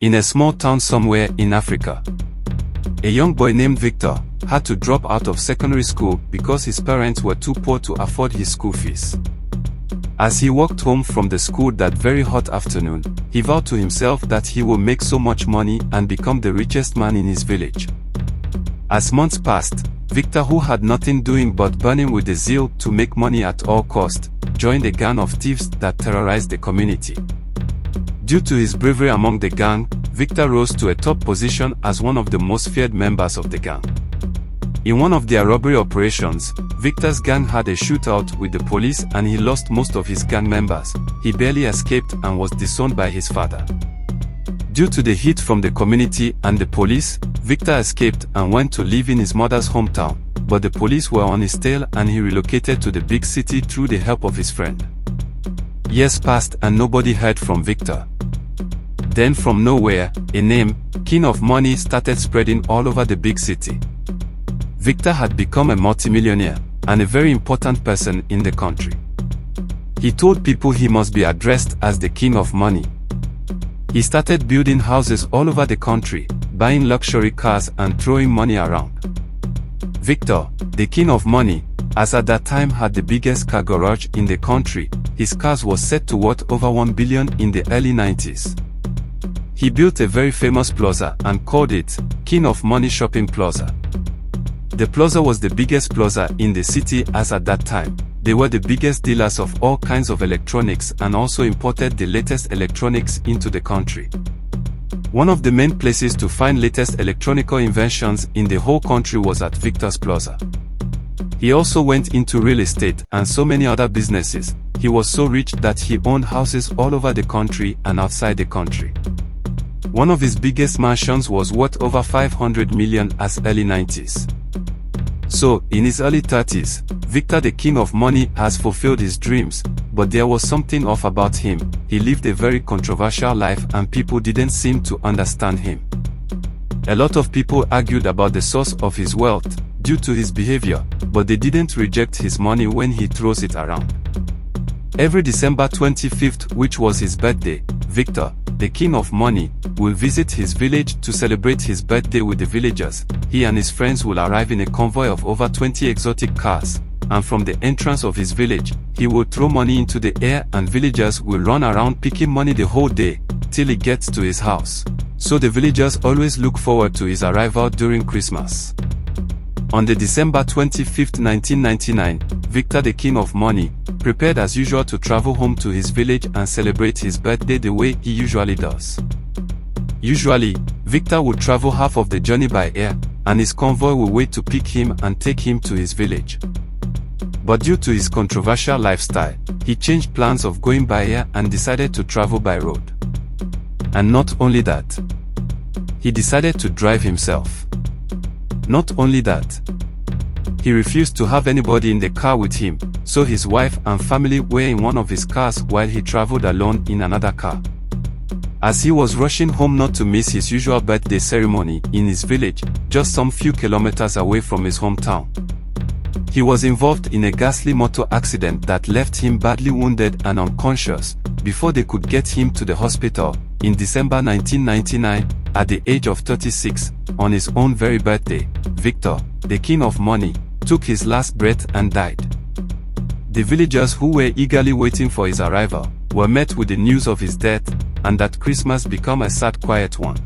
In a small town somewhere in Africa, a young boy named Victor had to drop out of secondary school because his parents were too poor to afford his school fees. As he walked home from the school that very hot afternoon, he vowed to himself that he will make so much money and become the richest man in his village. As months passed, Victor, who had nothing doing but burning with the zeal to make money at all cost, joined a gang of thieves that terrorized the community. Due to his bravery among the gang, Victor rose to a top position as one of the most feared members of the gang. In one of their robbery operations, Victor's gang had a shootout with the police and he lost most of his gang members. He barely escaped and was disowned by his father. Due to the heat from the community and the police, Victor escaped and went to live in his mother's hometown, but the police were on his tail and he relocated to the big city through the help of his friend. Years passed and nobody heard from Victor. Then from nowhere, a name, King of Money, started spreading all over the big city. Victor had become a multimillionaire and a very important person in the country. He told people he must be addressed as the King of Money. He started building houses all over the country, buying luxury cars and throwing money around. Victor, the King of Money, as at that time had the biggest car garage in the country. His cars was set to worth over 1 billion in the early 90s. He built a very famous plaza and called it King of Money Shopping Plaza. The plaza was the biggest plaza in the city as at that time. They were the biggest dealers of all kinds of electronics and also imported the latest electronics into the country. One of the main places to find latest electronical inventions in the whole country was at Victor's Plaza. He also went into real estate and so many other businesses. He was so rich that he owned houses all over the country and outside the country. One of his biggest mansions was worth over 500 million as early 90s. So, in his early 30s, Victor, the King of Money, has fulfilled his dreams, but there was something off about him. He lived a very controversial life and people didn't seem to understand him. A lot of people argued about the source of his wealth due to his behavior, but they didn't reject his money when he throws it around. Every December 25th, which was his birthday, Victor, the King of Money, will visit his village to celebrate his birthday with the villagers. He and his friends will arrive in a convoy of over 20 exotic cars, and from the entrance of his village, he will throw money into the air and villagers will run around picking money the whole day, till he gets to his house. So the villagers always look forward to his arrival during Christmas. On the December 25th, 1999, Victor, the King of Money, prepared as usual to travel home to his village and celebrate his birthday the way he usually does. Usually, Victor would travel half of the journey by air, and his convoy will wait to pick him and take him to his village. But due to his controversial lifestyle, he changed plans of going by air and decided to travel by road. And not only that, he decided to drive himself. Not only that, he refused to have anybody in the car with him, so his wife and family were in one of his cars while he traveled alone in another car. As he was rushing home not to miss his usual birthday ceremony in his village, just some few kilometers away from his hometown, he was involved in a ghastly motor accident that left him badly wounded and unconscious before they could get him to the hospital. In December 1999, at the age of 36, on his own very birthday, Victor, the King of Money, took his last breath and died. The villagers who were eagerly waiting for his arrival were met with the news of his death, and that Christmas became a sad, quiet one.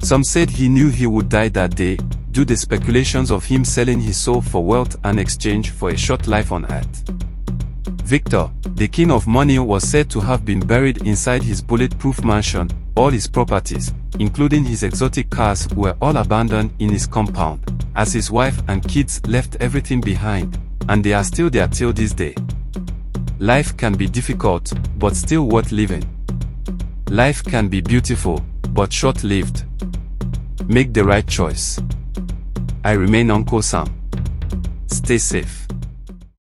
Some said he knew he would die that day, due to the speculations of him selling his soul for wealth and exchange for a short life on earth. Victor, the King of Money, was said to have been buried inside his bulletproof mansion. All his properties, including his exotic cars, were all abandoned in his compound, as his wife and kids left everything behind, and they are still there till this day. Life can be difficult, but still worth living. Life can be beautiful, but short-lived. Make the right choice. I remain Uncle Sam. Stay safe.